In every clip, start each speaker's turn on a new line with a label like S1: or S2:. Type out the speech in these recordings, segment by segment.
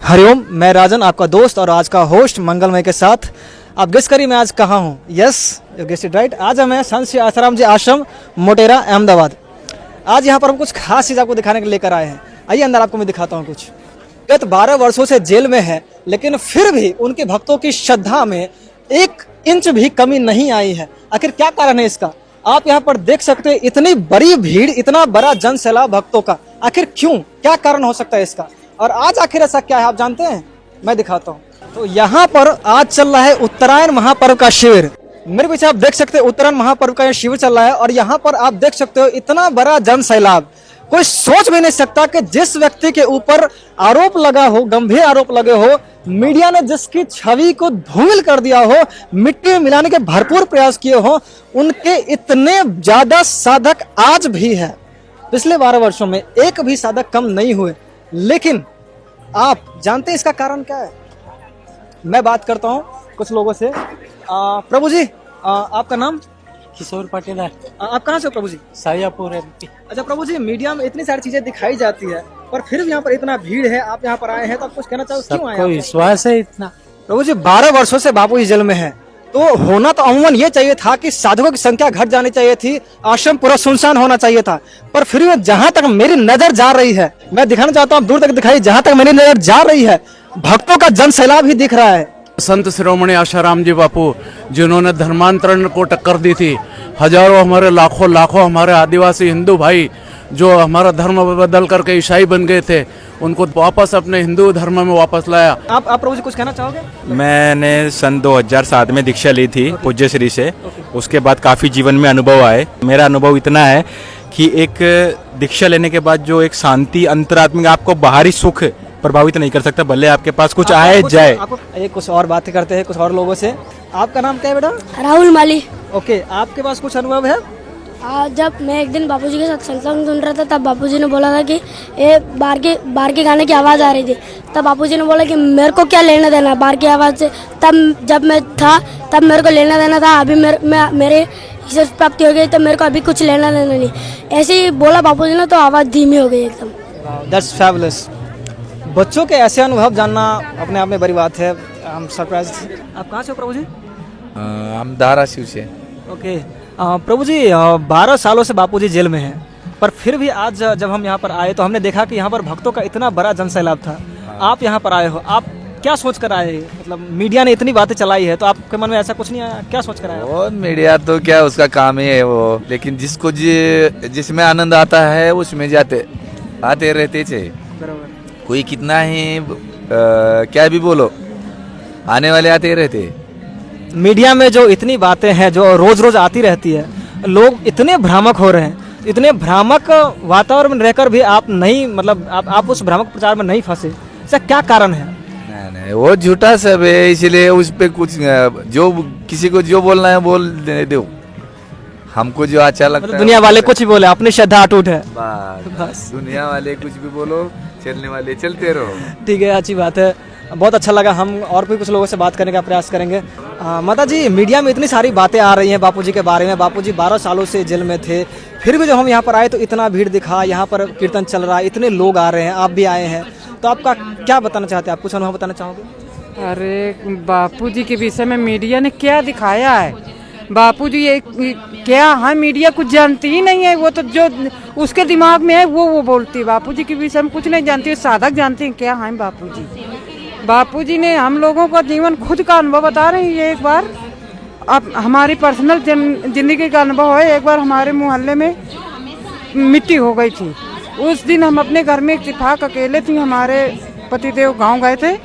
S1: हरिओम, मैं राजन आपका दोस्त और आज का होस्ट मंगलमय के साथ। आप गेस करिए मैं आज कहाँ हूँ। Yes, you guessed it right. आज हम हैं संत श्री आसाराम जी आश्रम, मोटेरा, अहमदाबाद। आज यहाँ पर हम कुछ खास चीज़ आपको दिखाने के लिए लेकर आए हैं। आइए अंदर आपको मैं दिखाता हूँ कुछ। गत 12 वर्षों से जेल में है, लेकिन फिर भी उनके भक्तों की श्रद्धा में 1 इंच भी कमी नहीं आई है। आखिर क्या कारण है इसका? आप यहाँ पर देख सकते हैं, इतनी बड़ी भीड़, इतना बड़ा जन सैलाब भक्तों का। आखिर क्यों, क्या कारण हो सकता है इसका? और आज आखिर ऐसा क्या है आप जानते हैं? मैं दिखाता हूँ। तो यहाँ पर आज चल रहा है उत्तरायण महापर्व का शिविर। मेरे पीछे आप देख सकते हैं उत्तरायण महापर्व का शिविर चल रहा है और यहाँ पर आप देख सकते हो इतना बड़ा जन सैलाब। कोई सोच भी नहीं सकता कि जिस व्यक्ति के ऊपर आरोप लगा हो, गंभीर आरोप लगे हो, मीडिया ने जिसकी छवि को धूमिल कर दिया हो, मिट्टी में मिलाने के भरपूर प्रयास किए हो, उनके इतने ज्यादा साधक आज भी है। पिछले 12 वर्षों में एक भी साधक कम नहीं हुए। लेकिन आप जानते हैं इसका कारण क्या है? मैं बात करता हूँ कुछ लोगों से। प्रभु जी, आपका नाम?
S2: किशोर पाटीदार।
S1: आप कहाँ से हो प्रभु जी?
S2: सायापुर MP।
S1: अच्छा प्रभु जी, मीडिया में इतनी सारी चीजें दिखाई जाती है, पर फिर भी यहाँ पर इतना भीड़ है, आप यहाँ पर आए हैं, तो आप कुछ कहना चाहो क्यों आए?
S2: सबको विश्वास है इतना।
S1: प्रभु जी, 12 वर्षों से बापू जी जेल में है, तो होना तो अमूमन ये चाहिए था कि साधकों की संख्या घट जानी चाहिए थी, आश्रम पूरा सुनसान होना चाहिए था। पर फिर भी जहां तक मेरी नजर जा रही है, मैं दिखाना चाहता हूँ, दूर तक दिखाई, जहां तक मेरी नजर जा रही है, भक्तों का जन सैलाब ही दिख रहा है।
S3: संत शिरोमणि आसाराम जी बापू, जिन्होंने धर्मांतरण को टक्कर दी थी, हजारों हमारे लाखों हमारे आदिवासी हिंदू भाई जो हमारा धर्म बदल करके ईसाई बन गए थे, उनको वापस अपने हिंदू धर्म में वापस लाया।
S1: आप प्रभु जी कुछ कहना चाहोगे?
S4: मैंने सन 2007 में दीक्षा ली थी पूज्य श्री से। उसके बाद काफ़ी जीवन में अनुभव आए। मेरा अनुभव इतना है कि एक दीक्षा लेने के बाद जो एक शांति अंतरात्मिक, आपको बाहरी सुख प्रभावित नहीं कर सकता, भले आपके पास कुछ आए जाए।
S1: कुछ और बातें करते हैं कुछ और लोगों से। आपका नाम क्या है बेटा?
S5: राहुल माली।
S1: ओके, आपके पास कुछ अनुभव है?
S5: जब मैं एक दिन बापूजी के साथ सत्संग सुन रहा था, तब बापूजी ने बोला था कि ये बाहर के गाने की आवाज़ आ रही थी। तब बापूजी ने बोला कि मेरे को क्या लेना देना बाहर की आवाज़ से। तब जब मैं था तब मेरे को लेना देना था, अभी मेरे ईश्वर प्राप्ति हो गई तो मेरे को अभी कुछ लेना देना नहीं। ऐसे ही बोला बापूजी ने, तो आवाज़ धीमी हो गई एकदम।
S1: That's fabulous. बच्चों के ऐसे अनुभव जानना अपने आप में बड़ी बात है। हम सरप्राइज। आप कहाँ से हो प्रभु जी?
S4: हम धाराशिव से।
S1: ओके प्रभु जी, 12 सालों से बापू जी जेल में हैं, पर फिर भी आज जब हम यहाँ पर आए तो हमने देखा कि यहाँ पर भक्तों का इतना बड़ा जनसैलाब था। आप यहाँ पर आए हो, आप क्या सोच कर आए? मतलब मीडिया ने इतनी बातें चलाई है, तो आपके मन में ऐसा कुछ नहीं आया? क्या सोच कर आए?
S6: वो मीडिया तो क्या, उसका काम ही है वो। लेकिन जिसको जिसमें आनंद आता है उसमें आते रहते थे। कोई कितना ही क्या भी बोलो, आने वाले आते रहते।
S1: मीडिया में जो इतनी बातें हैं जो रोज रोज आती रहती है, लोग इतने भ्रामक हो रहे हैं। इतने भ्रामक वातावरण में रहकर भी आप नहीं, मतलब आप उस भ्रामक प्रचार में नहीं फंसे, इसका क्या कारण है?
S6: नहीं, वो झूठा सब है, इसलिए उस पे कुछ जो किसी को जो बोलना है बोल दो। हमको जो अच्छा लगता है,
S1: दुनिया वाले कुछ भी बोले, अपनी श्रद्धा अटूट है।
S6: बस दुनिया वाले कुछ भी बोलो, चलने वाले चलते रहो।
S1: ठीक है, अच्छी बात है, बहुत अच्छा लगा। हम और भी कुछ लोगों से बात करने का प्रयास करेंगे। माता जी, मीडिया में इतनी सारी बातें आ रही हैं बापूजी के बारे में। बापूजी 12 सालों से जेल में थे, फिर भी जब हम यहाँ पर आए तो इतना भीड़ दिखा, यहाँ पर कीर्तन चल रहा है, इतने लोग आ रहे हैं, आप भी आए हैं, तो आपका क्या बताना चाहते हैं? आप कुछ अनुभव बताना चाहोगे?
S7: अरे बापूजी के विषय में मीडिया ने क्या दिखाया है? बापूजी ये क्या है, मीडिया कुछ जानती ही नहीं है। वो तो जो उसके दिमाग में है वो बोलती है। बापूजी के विषय में कुछ नहीं जानती है, साधक जानते हैं क्या है बापूजी। बापूजी ने हम लोगों का जीवन खुद का अनुभव बता रहे हैं। एक बार अब हमारी पर्सनल जिंदगी का अनुभव है। एक बार हमारे मोहल्ले में मिट्टी हो गई थी। उस दिन हम अपने घर में इत्तेफाक अकेले थी, हमारे पतिदेव गांव गए थे।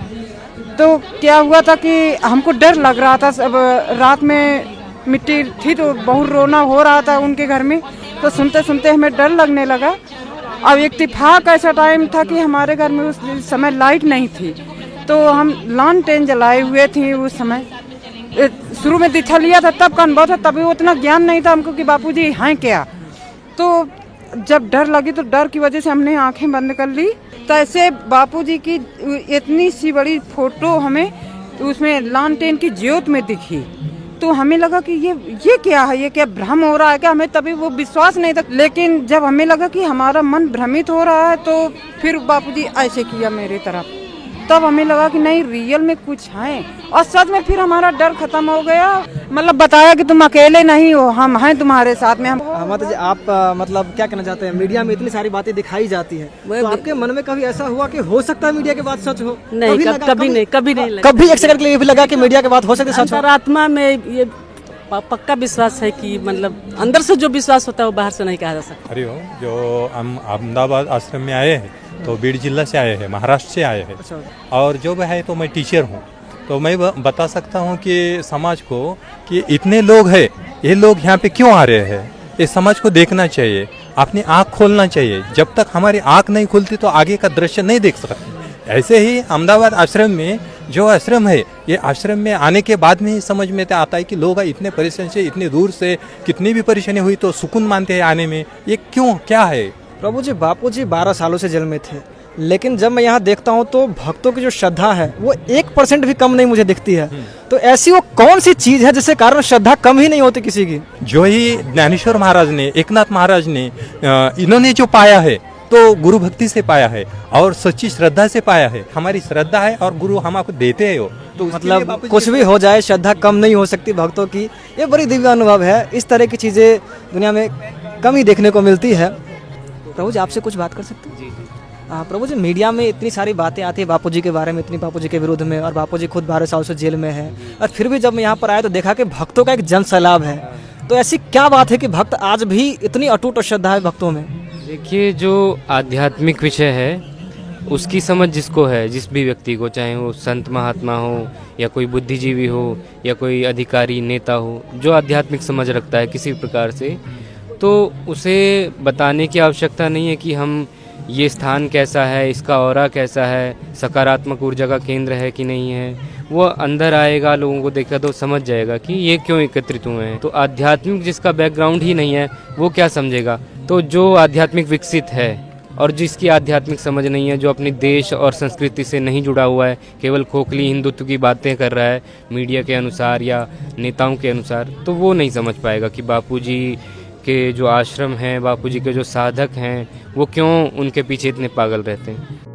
S7: तो क्या हुआ था कि हमको डर लग रहा था। सब रात में मिट्टी थी तो बहुत रोना हो रहा था उनके घर में। तो सुनते सुनते हमें डर लगने लगा। अब इत्तेफाक ऐसा टाइम था कि हमारे घर में उस समय लाइट नहीं थी, तो हम लालटेन जलाए हुए थे उस समय। शुरू में दीक्षा लिया था तब का अनुभव था, तभी उतना ज्ञान नहीं था हमको कि बापूजी हैं क्या। तो जब डर लगी तो डर की वजह से हमने आंखें बंद कर ली। तो ऐसे बापूजी की इतनी सी बड़ी फोटो हमें उसमें लालटेन की ज्योत में दिखी। तो हमें लगा कि ये क्या है, ये क्या भ्रम हो रहा है क्या? हमें तभी वो विश्वास नहीं था। लेकिन जब हमें लगा कि हमारा मन भ्रमित हो रहा है, तो फिर बापूजी ऐसे किया मेरी तरफ, तब हमें लगा कि नहीं रियल में कुछ है, और सच में फिर हमारा डर खत्म हो गया। मतलब बताया कि तुम अकेले नहीं हो, हम हैं तुम्हारे साथ में। हम
S1: माता जी आप मतलब क्या कहना चाहते हैं, मीडिया में इतनी सारी बातें दिखाई जाती है, तो आपके मन में कभी ऐसा हुआ कि हो सकता है मीडिया की बात सच हो?
S8: नहीं, कभी नहीं लगा।
S1: कभी एक सेकंड के लिए ये भी लगा कि मीडिया की बात हो सकती है सच हो?
S8: अंतरात्मा में ये पक्का विश्वास है कि मतलब अंदर से जो विश्वास होता है वो बाहर से नहीं कहा जा सकता।
S9: हरिओम, जो हम अहमदाबाद आश्रम में आए हैं तो बीड़ जिला से आए हैं, महाराष्ट्र से आए हैं। और जो है तो मैं टीचर हूँ, तो मैं बता सकता हूँ कि समाज को कि इतने लोग हैं, ये लोग यहाँ पे क्यों आ रहे हैं, ये समाज को देखना चाहिए, अपनी आँख खोलना चाहिए। जब तक हमारी आँख नहीं खुलती तो आगे का दृश्य नहीं देख सकते। ऐसे ही अहमदाबाद आश्रम में जो आश्रम है, ये आश्रम में आने के बाद में ही समझ में आता है कि लोग इतने परेशान से, इतने दूर से, कितनी भी परेशानी हुई तो सुकून मानते हैं आने में। ये क्यों, क्या है?
S1: प्रभु जी, बापू जी 12 सालों से जेल में थे, लेकिन जब मैं यहाँ देखता हूँ तो भक्तों की जो श्रद्धा है वो 1% भी कम नहीं मुझे दिखती है। तो ऐसी वो कौन सी चीज है जिसके कारण श्रद्धा कम ही नहीं होती किसी की?
S9: जो ही ज्ञानेश्वर महाराज ने, एकनाथ महाराज ने, इन्होंने जो पाया है तो गुरु भक्ति से पाया है और सच्ची श्रद्धा से पाया है। हमारी श्रद्धा है और गुरु हमको देते हैं। तो
S1: मतलब कुछ भी हो जाए, श्रद्धा कम नहीं हो सकती भक्तों की। ये बड़ी दिव्य अनुभव है। इस तरह की चीजें दुनिया में कम ही देखने को मिलती है। प्रभु जी आपसे कुछ बात कर सकते हैं? जी। प्रभु जी, मीडिया में इतनी सारी बातें आती है बापू जी के बारे में, इतनी बापू जी के विरुद्ध में, और बापू जी खुद 12 साल से जेल में है, और फिर भी जब मैं यहाँ पर आया तो देखा कि भक्तों का एक जन सैलाब है। तो ऐसी क्या बात है कि भक्त आज भी इतनी अटूट श्रद्धा है भक्तों में?
S10: देखिए, जो आध्यात्मिक विषय है उसकी समझ जिसको है, जिस भी व्यक्ति को, चाहे वो संत महात्मा हो या कोई बुद्धिजीवी हो या कोई अधिकारी नेता हो, जो आध्यात्मिक समझ रखता है किसी प्रकार से, तो उसे बताने की आवश्यकता नहीं है कि हम ये स्थान कैसा है, इसका ऑरा कैसा है, सकारात्मक ऊर्जा का केंद्र है कि नहीं है। वो अंदर आएगा, लोगों को देखा तो समझ जाएगा कि ये क्यों एकत्रित हुए हैं। तो आध्यात्मिक जिसका बैकग्राउंड ही नहीं है वो क्या समझेगा? तो जो आध्यात्मिक विकसित है और जिसकी आध्यात्मिक समझ नहीं है, जो अपने देश और संस्कृति से नहीं जुड़ा हुआ है, केवल खोखली हिंदुत्व की बातें कर रहा है मीडिया के अनुसार या नेताओं के अनुसार, तो वो नहीं समझ पाएगा कि बापूजी के जो आश्रम हैं, बापूजी के जो साधक हैं, वो क्यों उनके पीछे इतने पागल रहते हैं।